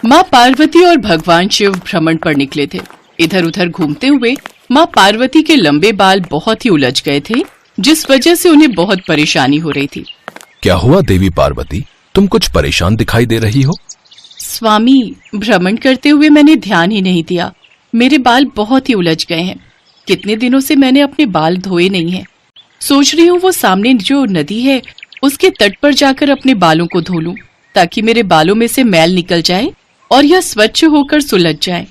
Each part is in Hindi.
माँ पार्वती और भगवान शिव भ्रमण पर निकले थे। इधर उधर घूमते हुए माँ पार्वती के लंबे बाल बहुत ही उलझ गए थे, जिस वजह से उन्हें बहुत परेशानी हो रही थी। क्या हुआ देवी पार्वती, तुम कुछ परेशान दिखाई दे रही हो? स्वामी, भ्रमण करते हुए मैंने ध्यान ही नहीं दिया। मेरे बाल बहुत ही उलझ गए हैं। कितने दिनों से मैंने अपने बाल धोए नहीं हैं। सोच रही हूँ वो सामने जो नदी है उसके तट पर जाकर अपने बालों को धो लूं, ताकि मेरे बालों में से मैल निकल जाए और यह स्वच्छ होकर सुलझ जाए।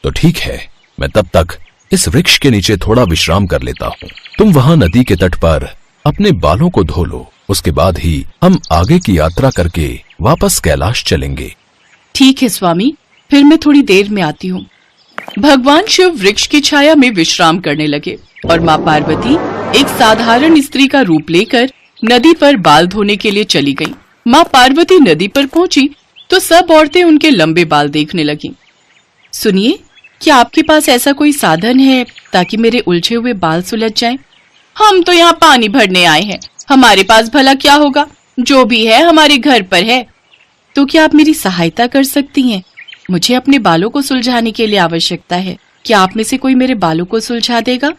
तो ठीक है, मैं तब तक इस वृक्ष के नीचे थोड़ा विश्राम कर लेता हूँ। तुम वहाँ नदी के तट पर अपने बालों को धो लो, उसके बाद ही हम आगे की यात्रा करके वापस कैलाश चलेंगे। ठीक है स्वामी, फिर मैं थोड़ी देर में आती हूँ। भगवान शिव वृक्ष की छाया में विश्राम करने लगे और माँ पार्वती एक साधारण स्त्री का रूप लेकर नदी पर बाल धोने के लिए चली गईं। माँ पार्वती नदी पर पहुंची तो सब औरतें उनके लंबे बाल देखने लगीं। सुनिए, क्या आपके पास ऐसा कोई साधन है ताकि मेरे उलझे हुए बाल सुलझ जाएं? हम तो यहाँ पानी भरने आए हैं, हमारे पास भला क्या होगा? जो भी है हमारे घर पर है। तो क्या आप मेरी सहायता कर सकती हैं? मुझे अपने बालों को सुलझाने के लिए आवश्यकता है। क्या आप में से कोई मेरे बालों को सुलझा देगा?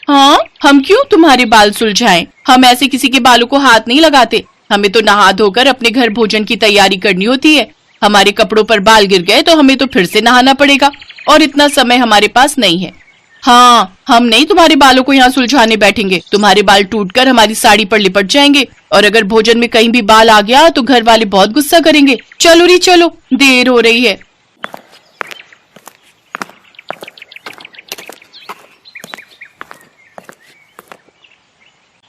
हाँ, हम क्यों तुम्हारे बाल सुलझाएं? हम ऐसे किसी के बालों को हाथ नहीं लगाते। हमें तो नहा धोकर अपने घर भोजन की तैयारी करनी होती है। हमारे कपड़ों पर बाल गिर गए तो हमें तो फिर से नहाना पड़ेगा और इतना समय हमारे पास नहीं है। हाँ, हम नहीं तुम्हारे बालों को यहाँ सुलझाने बैठेंगे। तुम्हारे बाल टूटकर हमारी साड़ी पर लिपट जाएंगे और अगर भोजन में कहीं भी बाल आ गया तो घर वाले बहुत गुस्सा करेंगे। चलो री चलो, देर हो रही है।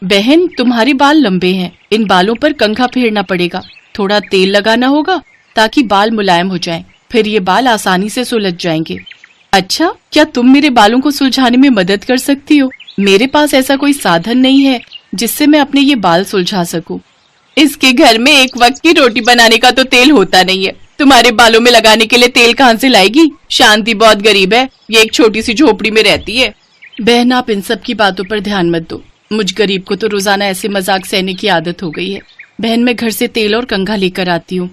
बहन, तुम्हारे बाल लंबे हैं, इन बालों पर कंघा फेरना पड़ेगा। थोड़ा तेल लगाना होगा ताकि बाल मुलायम हो जाएं, फिर ये बाल आसानी से सुलझ जाएंगे। अच्छा, क्या तुम मेरे बालों को सुलझाने में मदद कर सकती हो? मेरे पास ऐसा कोई साधन नहीं है जिससे मैं अपने ये बाल सुलझा सकूं। इसके घर में एक वक्त की रोटी बनाने का तो तेल होता नहीं है। तुम्हारे बालों में लगाने के लिए तेल कहाँ से लाएगी? शांति बहुत गरीब है, ये एक छोटी सी झोपड़ी में रहती है। बहन, आप इन सब की बातों पर ध्यान मत दो। मुझ गरीब को तो रोजाना ऐसे मजाक सहने की आदत हो गई है। बहन, मैं घर से तेल और कंघा लेकर आती हूँ।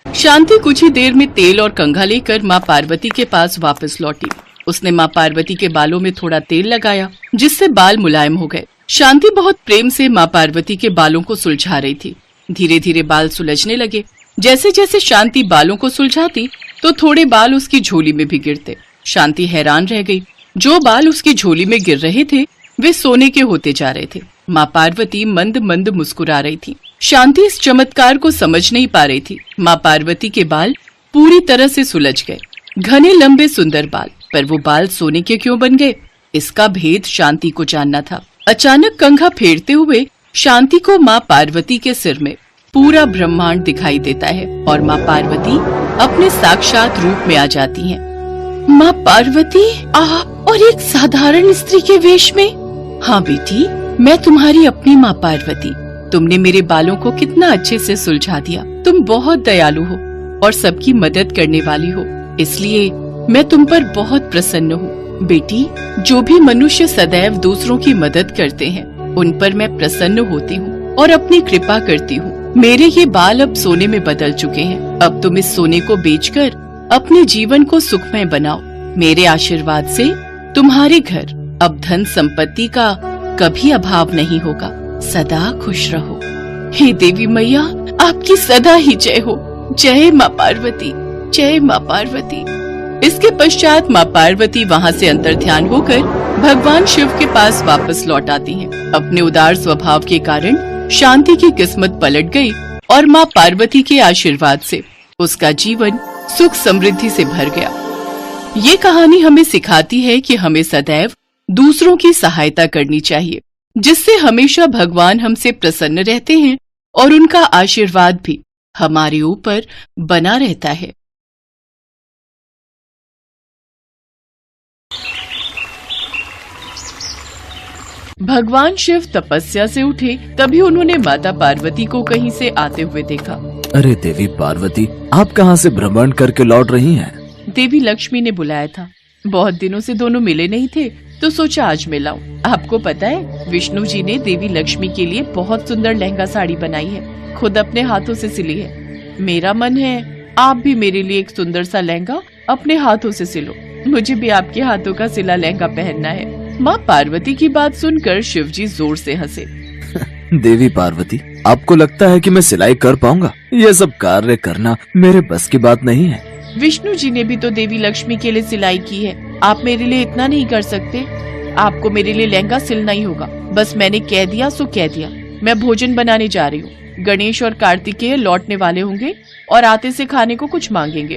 शांति कुछ ही देर में तेल और कंघा लेकर माँ पार्वती के पास वापस लौटी। उसने माँ पार्वती के बालों में थोड़ा तेल लगाया, जिससे बाल मुलायम हो गए। शांति बहुत प्रेम से माँ पार्वती के बालों को सुलझा रही थी। धीरे धीरे बाल सुलझने लगे। जैसे जैसे शांति बालों को सुलझाती तो थोड़े बाल उसकी झोली में भी गिरते। शांति हैरान रह गई। जो बाल उसकी झोली में गिर रहे थे वे सोने के होते जा रहे थे। माँ पार्वती मंद मंद मुस्कुरा रही थी। शांति इस चमत्कार को समझ नहीं पा रही थी। माँ पार्वती के बाल पूरी तरह से सुलझ गए, घने लंबे सुंदर बाल। पर वो बाल सोने के क्यों बन गए, इसका भेद शांति को जानना था। अचानक कंघा फेरते हुए शांति को माँ पार्वती के सिर में पूरा ब्रह्मांड दिखाई देता है और माँ पार्वती अपने साक्षात रूप में आ जाती हैं। माँ पार्वती, आप और एक साधारण स्त्री के वेश में? हाँ बेटी, मैं तुम्हारी अपनी माँ पार्वती। तुमने मेरे बालों को कितना अच्छे से सुलझा दिया। तुम बहुत दयालु हो और सबकी मदद करने वाली हो, इसलिए मैं तुम पर बहुत प्रसन्न हूँ। बेटी, जो भी मनुष्य सदैव दूसरों की मदद करते हैं उन पर मैं प्रसन्न होती हूँ और अपनी कृपा करती हूँ। मेरे ये बाल अब सोने में बदल चुके हैं। अब तुम इस सोने को बेचकर अपने जीवन को सुखमय बनाओ। मेरे आशीर्वाद से तुम्हारे घर अब धन संपत्ति का कभी अभाव नहीं होगा। सदा खुश रहो। हे देवी मैया, आपकी सदा ही जय हो। जय माँ पार्वती, जय माँ पार्वती। इसके पश्चात माँ पार्वती वहाँ से अंतर्ध्यान होकर भगवान शिव के पास वापस लौट आती हैं। अपने उदार स्वभाव के कारण शांति की किस्मत पलट गई और माँ पार्वती के आशीर्वाद से उसका जीवन सुख समृद्धि से भर गया। ये कहानी हमें सिखाती है कि हमें सदैव दूसरों की सहायता करनी चाहिए, जिससे हमेशा भगवान हमसे प्रसन्न रहते हैं और उनका आशीर्वाद भी हमारे ऊपर बना रहता है। भगवान शिव तपस्या से उठे तभी उन्होंने माता पार्वती को कहीं से आते हुए देखा। अरे देवी पार्वती, आप कहाँ से भ्रमण करके लौट रही हैं? देवी लक्ष्मी ने बुलाया था। बहुत दिनों से दोनों मिले नहीं थे, तो सोचा आज मैं लाऊं। आपको पता है विष्णु जी ने देवी लक्ष्मी के लिए बहुत सुंदर लहंगा साड़ी बनाई है, खुद अपने हाथों से सिली है। मेरा मन है आप भी मेरे लिए एक सुंदर सा लहंगा अपने हाथों से सिलो। मुझे भी आपके हाथों का सिला लहंगा पहनना है। माँ पार्वती की बात सुनकर शिवजी जोर से हंसे। देवी पार्वती, आपको लगता है कि मैं सिलाई कर पाऊंगा? ये सब कार्य करना मेरे बस की बात नहीं है। विष्णु जी ने भी तो देवी लक्ष्मी के लिए सिलाई की है, आप मेरे लिए इतना नहीं कर सकते? आपको मेरे लिए लहंगा सिलना ही होगा। बस मैंने कह दिया सो कह दिया। मैं भोजन बनाने जा रही हूँ। गणेश और कार्तिकेय लौटने वाले होंगे और आते से खाने को कुछ मांगेंगे।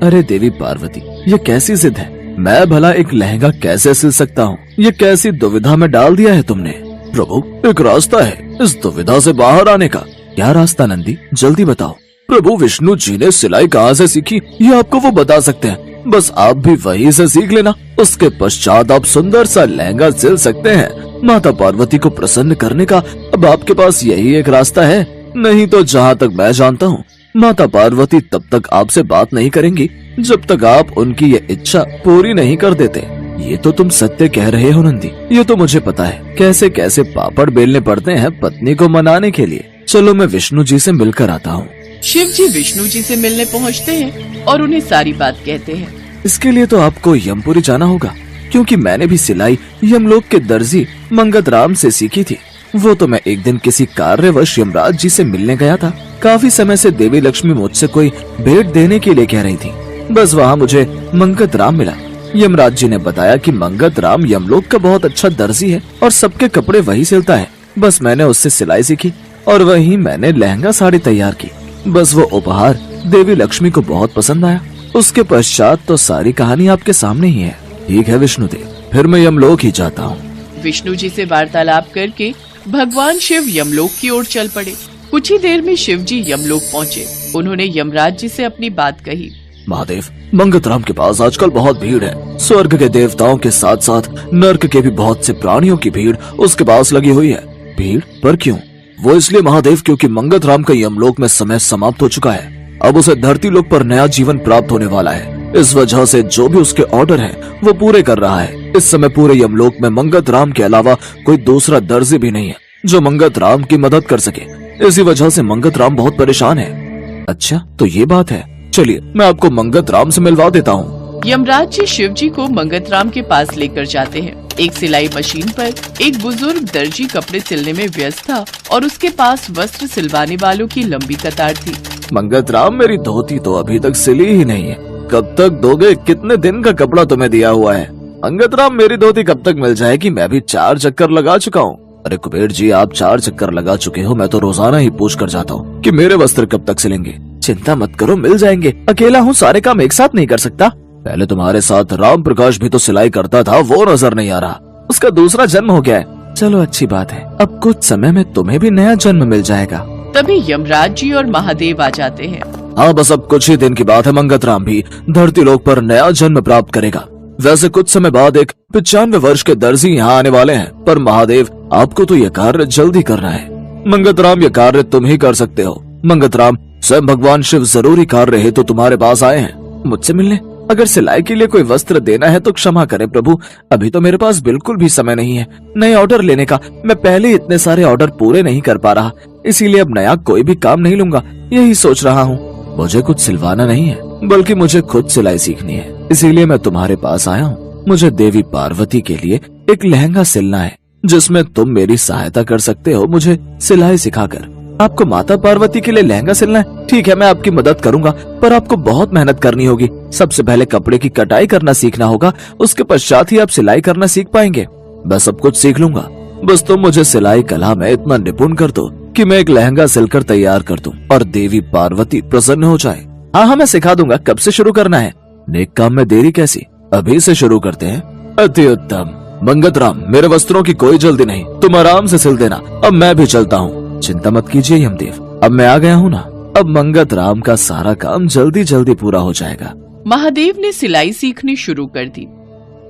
अरे देवी पार्वती, ये कैसी जिद है? मैं भला एक लहंगा कैसे सिल सकता हूँ? ये कैसी दुविधा में डाल दिया है तुमने। प्रभु, एक रास्ता है इस दुविधा से बाहर आने का। क्या रास्ता नंदी, जल्दी बताओ। प्रभु, विष्णु जी ने सिलाई कहाँ से सीखी ये आपको वो बता सकते हैं। बस आप भी वहीं से सीख लेना। उसके पश्चात आप सुंदर सा लहंगा सिल सकते हैं। माता पार्वती को प्रसन्न करने का अब आपके पास यही एक रास्ता है। नहीं तो जहाँ तक मैं जानता हूँ, माता पार्वती तब तक आपसे बात नहीं करेंगी जब तक आप उनकी ये इच्छा पूरी नहीं कर देते। ये तो तुम सत्य कह रहे हो नंदी, ये तो मुझे पता है। कैसे कैसे पापड़ बेलने पड़ते हैं पत्नी को मनाने के लिए। चलो मैं विष्णु जी से मिलकर आता हूँ। शिव जी विष्णु जी से मिलने पहुँचते हैं और उन्हें सारी बात कहते हैं। इसके लिए तो आपको यमपुरी जाना होगा, क्योंकि मैंने भी सिलाई यमलोक के दर्जी मंगत राम से सीखी थी। वो तो मैं एक दिन किसी कार्यवश यमराज जी से मिलने गया था। काफी समय से देवी लक्ष्मी मुझसे कोई भेंट देने के लिए कह रही थी। बस वहाँ मुझे मंगत राम मिला। यमराज जी ने बताया कि मंगत राम यमलोक का बहुत अच्छा दर्जी है और सबके कपड़े वही सिलता है। बस मैंने उससे सिलाई सीखी और वही मैंने लहंगा साड़ी तैयार की। बस वो उपहार देवी लक्ष्मी को बहुत पसंद आया। उसके पश्चात तो सारी कहानी आपके सामने ही है। ठीक है विष्णुदेव, फिर मैं यमलोक ही जाता हूँ। विष्णु जी से वार्तालाप करके भगवान शिव यमलोक की ओर चल पड़े। कुछ ही देर में शिव जी यमलोक पहुँचे। उन्होंने यमराज जी से अपनी बात कही। महादेव, मंगत राम के पास आजकल बहुत भीड़ है। स्वर्ग के देवताओं के साथ साथ नर्क के भी बहुत से प्राणियों की भीड़ उसके पास लगी हुई है। भीड़ पर क्यों? वो इसलिए महादेव क्योंकि मंगत राम का यमलोक में समय समाप्त हो चुका है। अब उसे धरती लोक पर नया जीवन प्राप्त होने वाला है। इस वजह से जो भी उसके ऑर्डर हैं, वो पूरे कर रहा है। इस समय पूरे यमलोक में मंगत राम के अलावा कोई दूसरा दर्जी भी नहीं है जो मंगत राम की मदद कर सके। इसी वजह से मंगत राम बहुत परेशान है। अच्छा, तो ये बात है। चलिए मैं आपको मंगत राम से मिलवा देता हूँ। यमराज जी शिव जी को मंगत राम के पास लेकर जाते हैं। एक सिलाई मशीन पर एक बुजुर्ग दर्जी कपड़े सिलने में व्यस्त था और उसके पास वस्त्र सिलवाने वालों की लंबी कतार थी। मंगत राम, मेरी धोती तो अभी तक सिली ही नहीं है। कब तक दोगे? कितने दिन का कपड़ा तुम्हें दिया हुआ है? मंगत राम, मेरी धोती कब तक मिल जाएगी? मैं भी 4 चक्कर लगा चुका हूँ। अरे कुबेर जी, आप 4 चक्कर लगा चुके हो। मैं तो रोजाना ही पूछ कर जाता हूँ कि मेरे वस्त्र कब तक सिलेंगे। चिंता मत करो, मिल जाएंगे। अकेला हूँ, सारे काम एक साथ नहीं कर सकता। पहले तुम्हारे साथ राम प्रकाश भी तो सिलाई करता था, वो नजर नहीं आ रहा। उसका दूसरा जन्म हो गया है। चलो अच्छी बात है, अब कुछ समय में तुम्हें भी नया जन्म मिल जाएगा। तभी यमराज जी और महादेव आ जाते हैं। हाँ, बस अब कुछ ही दिन की बात है। मंगत राम भी धरती लोक पर नया जन्म प्राप्त करेगा। वैसे कुछ समय बाद एक 95 वर्ष के दर्जी यहाँ आने वाले हैं, पर महादेव आपको तो यह कार्य जल्दी करना है। मंगत राम, यह कार्य तुम ही कर सकते हो। मंगत राम, स्वयं भगवान शिव जरूरी कार्य है तो तुम्हारे पास आए हैं मुझसे मिलने। अगर सिलाई के लिए कोई वस्त्र देना है तो क्षमा करें प्रभु, अभी तो मेरे पास बिल्कुल भी समय नहीं है नए ऑर्डर लेने का। मैं पहले इतने सारे ऑर्डर पूरे नहीं कर पा रहा, इसीलिए अब नया कोई भी काम नहीं लूंगा। यही सोच रहा हूँ। मुझे कुछ सिलवाना नहीं है, बल्कि मुझे खुद सिलाई सीखनी है। इसीलिए मैं तुम्हारे पास आया हूँ। मुझे देवी पार्वती के लिए एक लहंगा सिलना है, जिसमें तुम मेरी सहायता कर सकते हो मुझे सिलाई सिखाकर। आपको माता पार्वती के लिए लहंगा सिलना है? ठीक है, मैं आपकी मदद करूंगा, पर आपको बहुत मेहनत करनी होगी। सबसे पहले कपड़े की कटाई करना सीखना होगा, उसके पश्चात ही आप सिलाई करना सीख पाएंगे। बस सब कुछ सीख लूंगा। बस तुम मुझे सिलाई कला में इतना निपुण कर दो कि मैं एक लहंगा सिलकर तैयार कर दूं और देवी पार्वती प्रसन्न हो जाए। हाँ, मैं सिखा दूंगा। कब से शुरू करना है? नेक काम में देरी कैसी, अभी से शुरू करते हैं। अति उत्तम। मंगत राम, मेरे वस्त्रों की कोई जल्दी नहीं, तुम आराम से सिल देना। अब मैं भी चलता हूँ। चिंता मत कीजिए यमदेव, अब मैं आ गया हूँ ना। अब मंगत राम का सारा काम जल्दी जल्दी पूरा हो जाएगा। महादेव ने सिलाई सीखनी शुरू कर दी।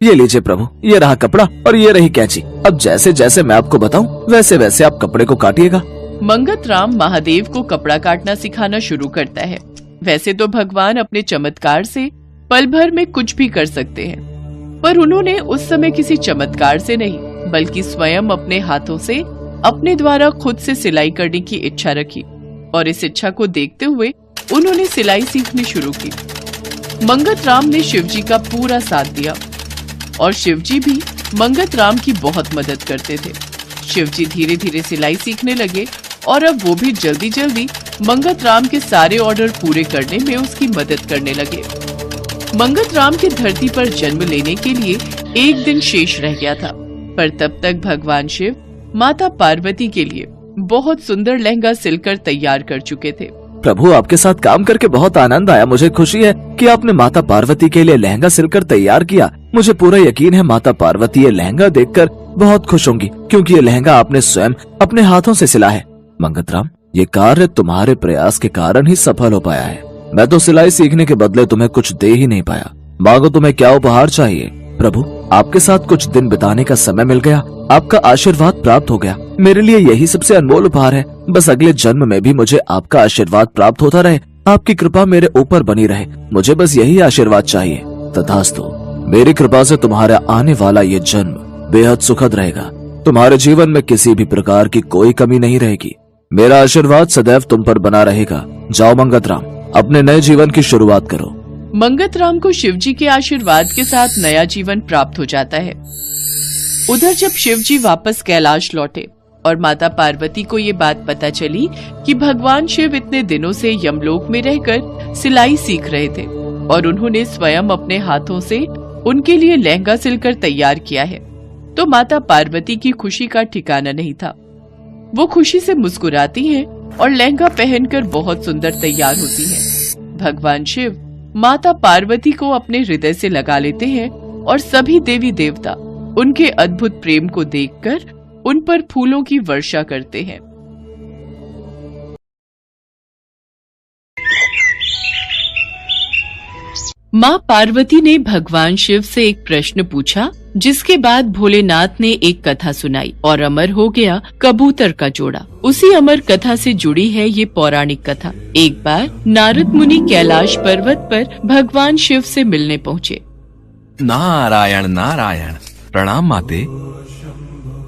ये लीजिए प्रभु, ये रहा कपड़ा और ये रही कैंची। अब जैसे जैसे मैं आपको बताऊं वैसे वैसे आप कपड़े को काटिएगा। मंगत राम महादेव को कपड़ा काटना सिखाना शुरू करता है। वैसे तो भगवान अपने चमत्कार से पल भर में कुछ भी कर सकते हैं, पर उन्होंने उस समय किसी चमत्कार से नहीं बल्कि स्वयं अपने हाथों से अपने द्वारा खुद से सिलाई करने की इच्छा रखी और इस इच्छा को देखते हुए उन्होंने सिलाई सीखनी शुरू की। मंगत राम ने शिवजी का पूरा साथ दिया और शिवजी भी मंगत राम की बहुत मदद करते थे। शिवजी धीरे धीरे सिलाई सीखने लगे और अब वो भी जल्दी जल्दी मंगत राम के सारे ऑर्डर पूरे करने में उसकी मदद करने लगे। मंगत राम के धरती पर जन्म लेने के लिए एक दिन शेष रह गया था, पर तब तक भगवान शिव माता पार्वती के लिए बहुत सुंदर लहंगा सिलकर तैयार कर चुके थे। प्रभु, आपके साथ काम करके बहुत आनंद आया। मुझे खुशी है कि आपने माता पार्वती के लिए लहंगा सिलकर तैयार किया। मुझे पूरा यकीन है माता पार्वती ये लहंगा देखकर बहुत खुश होंगी, क्योंकि ये लहंगा आपने स्वयं अपने हाथों से सिला है। मंगत राम, ये कार्य तुम्हारे प्रयास के कारण ही सफल हो पाया है। मैं तो सिलाई सीखने के बदले तुम्हें कुछ दे ही नहीं पाया। मांगो, तुम्हें क्या उपहार चाहिए? प्रभु, आपके साथ कुछ दिन बिताने का समय मिल गया, आपका आशीर्वाद प्राप्त हो गया। मेरे लिए यही सबसे अनमोल उपहार है। बस अगले जन्म में भी मुझे आपका आशीर्वाद प्राप्त होता रहे, आपकी कृपा मेरे ऊपर बनी रहे। मुझे बस यही आशीर्वाद चाहिए। तथास्तु। मेरी कृपा से तुम्हारा आने वाला ये जन्म बेहद सुखद रहेगा। तुम्हारे जीवन में किसी भी प्रकार की कोई कमी नहीं रहेगी। मेरा आशीर्वाद सदैव तुम पर बना रहेगा। जाओ मंगत राम, अपने नए जीवन की शुरुआत करो। मंगत राम को शिवजी के आशीर्वाद के साथ नया जीवन प्राप्त हो जाता है। उधर जब शिवजी वापस कैलाश लौटे और माता पार्वती को ये बात पता चली कि भगवान शिव इतने दिनों से यमलोक में रहकर सिलाई सीख रहे थे और उन्होंने स्वयं अपने हाथों से उनके लिए लहंगा सिलकर तैयार किया है, तो माता पार्वती की खुशी का ठिकाना नहीं था। वो खुशी से मुस्कुराती हैं और लहंगा पहनकर बहुत सुंदर तैयार होती हैं। भगवान शिव माता पार्वती को अपने हृदय से लगा लेते हैं और सभी देवी देवता उनके अद्भुत प्रेम को देखकर उन पर फूलों की वर्षा करते हैं। माँ पार्वती ने भगवान शिव से एक प्रश्न पूछा, जिसके बाद भोलेनाथ ने एक कथा सुनाई और अमर हो गया कबूतर का जोड़ा। उसी अमर कथा से जुड़ी है ये पौराणिक कथा। एक बार नारद मुनि कैलाश पर्वत पर भगवान शिव से मिलने पहुँचे। नारायण नारायण, प्रणाम माते।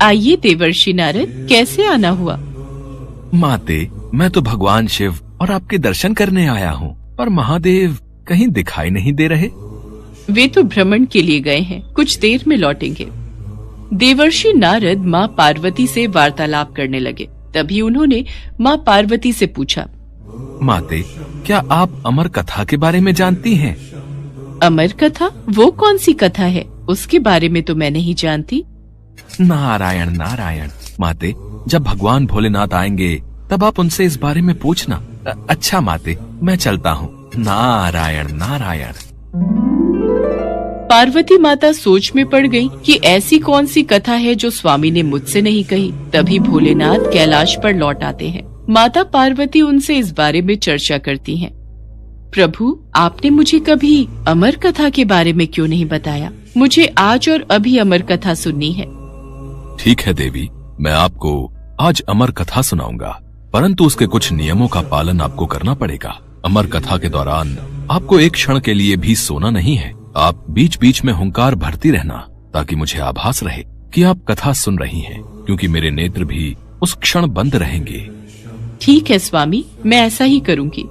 आइए देवर्षि नारद, कैसे आना हुआ? माते, मैं तो भगवान शिव और आपके दर्शन करने आया हूँ, पर महादेव कहीं दिखाई नहीं दे रहे। वे तो भ्रमण के लिए गए हैं, कुछ देर में लौटेंगे। देवर्षि नारद माँ पार्वती से वार्तालाप करने लगे। तभी उन्होंने माँ पार्वती से पूछा, माते, क्या आप अमर कथा के बारे में जानती हैं? अमर कथा? वो कौन सी कथा है? उसके बारे में तो मैं नहीं जानती। नारायण नारायण, माते, जब भगवान भोलेनाथ आएंगे तब आप उनसे इस बारे में पूछना। अच्छा माते, मैं चलता हूँ। नारायण नारायण। पार्वती माता सोच में पड़ गई कि ऐसी कौन सी कथा है जो स्वामी ने मुझसे नहीं कही। तभी भोलेनाथ कैलाश पर लौट आते हैं। माता पार्वती उनसे इस बारे में चर्चा करती हैं। प्रभु, आपने मुझे कभी अमर कथा के बारे में क्यों नहीं बताया? मुझे आज और अभी अमर कथा सुननी है। ठीक है देवी, मैं आपको आज अमर कथा सुनाऊंगा, परंतु उसके कुछ नियमों का पालन आपको करना पड़ेगा। अमर कथा के दौरान आपको एक क्षण के लिए भी सोना नहीं है। आप बीच बीच में हुंकार भरती रहना, ताकि मुझे आभास रहे कि आप कथा सुन रही हैं, क्योंकि मेरे नेत्र भी उस क्षण बंद रहेंगे। ठीक है स्वामी, मैं ऐसा ही करूंगी।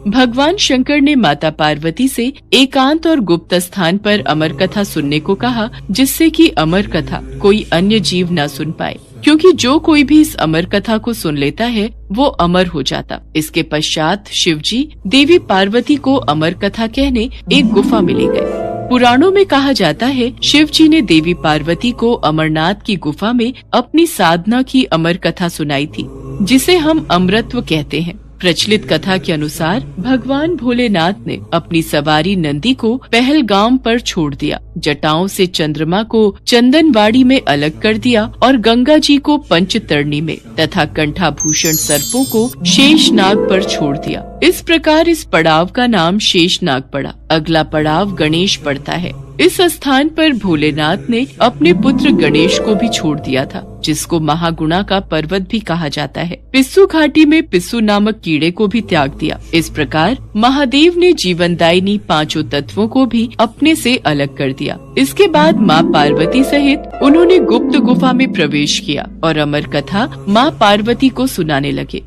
भगवान शंकर ने माता पार्वती से एकांत और गुप्त स्थान पर अमर कथा सुनने को कहा, जिससे कि अमर कथा कोई अन्य जीव न सुन पाए, क्योंकि जो कोई भी इस अमर कथा को सुन लेता है वो अमर हो जाता। इसके पश्चात शिवजी देवी पार्वती को अमर कथा कहने एक गुफा में ले गए। पुराणों में कहा जाता है शिवजी ने देवी पार्वती को अमरनाथ की गुफा में अपनी साधना की अमर कथा सुनाई थी, जिसे हम अमृतत्व कहते हैं। प्रचलित कथा के अनुसार भगवान भोलेनाथ ने अपनी सवारी नंदी को पहलगाम पर छोड़ दिया, जटाओं से चंद्रमा को चंदनवाड़ी में अलग कर दिया और गंगा जी को पंचतरणी में तथा कंठाभूषण सर्पों को शेषनाग पर छोड़ दिया। इस प्रकार इस पड़ाव का नाम शेषनाग पड़ा। अगला पड़ाव गणेश पड़ता है। इस स्थान पर भोलेनाथ ने अपने पुत्र गणेश को भी छोड़ दिया था, जिसको महागुणा का पर्वत भी कहा जाता है। पिस्सू घाटी में पिस्सू नामक कीड़े को भी त्याग दिया। इस प्रकार महादेव ने जीवनदायिनी पांचों तत्वों को भी अपने से अलग कर दिया। इसके बाद माँ पार्वती सहित उन्होंने गुप्त गुफा में प्रवेश किया और अमर कथा माँ पार्वती को सुनाने लगे।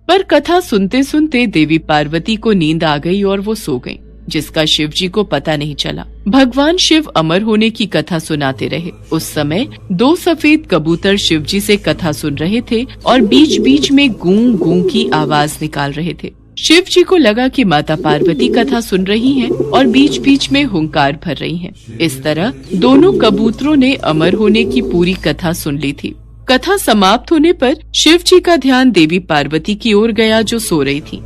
पर कथा सुनते सुनते देवी पार्वती को नींद आ गई और वो सो गईं, जिसका शिव जी को पता नहीं चला। भगवान शिव अमर होने की कथा सुनाते रहे। उस समय 2 सफेद कबूतर शिव जी से कथा सुन रहे थे और बीच बीच में गूं गूं की आवाज निकाल रहे थे। शिव जी को लगा कि माता पार्वती कथा सुन रही हैं और बीच बीच में हुंकार भर रही हैं। इस तरह दोनों कबूतरों ने अमर होने की पूरी कथा सुन ली थी। कथा समाप्त होने पर शिव जी का ध्यान देवी पार्वती की ओर गया, जो सो रही थी।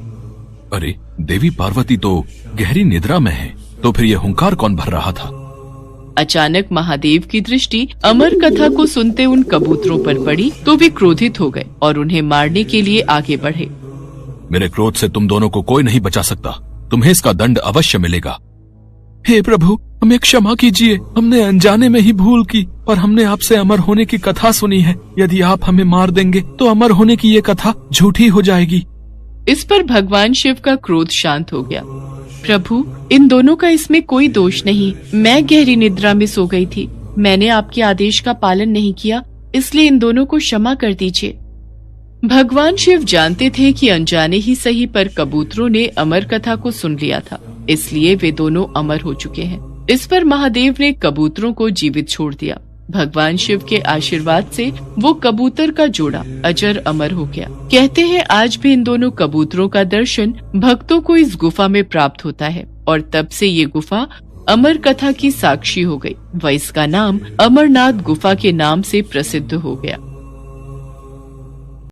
अरे, देवी पार्वती तो गहरी निद्रा में है, तो फिर ये हुंकार कौन भर रहा था? अचानक महादेव की दृष्टि अमर कथा को सुनते उन कबूतरों पर पड़ी तो वे क्रोधित हो गए और उन्हें मारने के लिए आगे बढ़े। मेरे क्रोध से तुम दोनों को कोई नहीं बचा सकता, तुम्हें इसका दंड अवश्य मिलेगा। हे प्रभु, हमें क्षमा कीजिए, हमने अनजाने में ही भूल की, पर हमने आपसे अमर होने की कथा सुनी है। यदि आप हमें मार देंगे तो अमर होने की ये कथा झूठी हो जाएगी। इस पर भगवान शिव का क्रोध शांत हो गया। प्रभु, इन दोनों का इसमें कोई दोष नहीं। मैं गहरी निद्रा में सो गई थी। मैंने आपके आदेश का पालन नहीं किया, इसलिए इन दोनों को क्षमा कर दीजिए। भगवान शिव जानते थे कि अनजाने ही सही पर कबूतरों ने अमर कथा को सुन लिया था, इसलिए वे दोनों अमर हो चुके हैं। इस पर महादेव ने कबूतरों को जीवित छोड़ दिया। भगवान शिव के आशीर्वाद से वो कबूतर का जोड़ा अजर अमर हो गया। कहते हैं आज भी इन दोनों कबूतरों का दर्शन भक्तों को इस गुफा में प्राप्त होता है और तब से ये गुफा अमर कथा की साक्षी हो गई व इसका नाम अमरनाथ गुफा के नाम से प्रसिद्ध हो गया।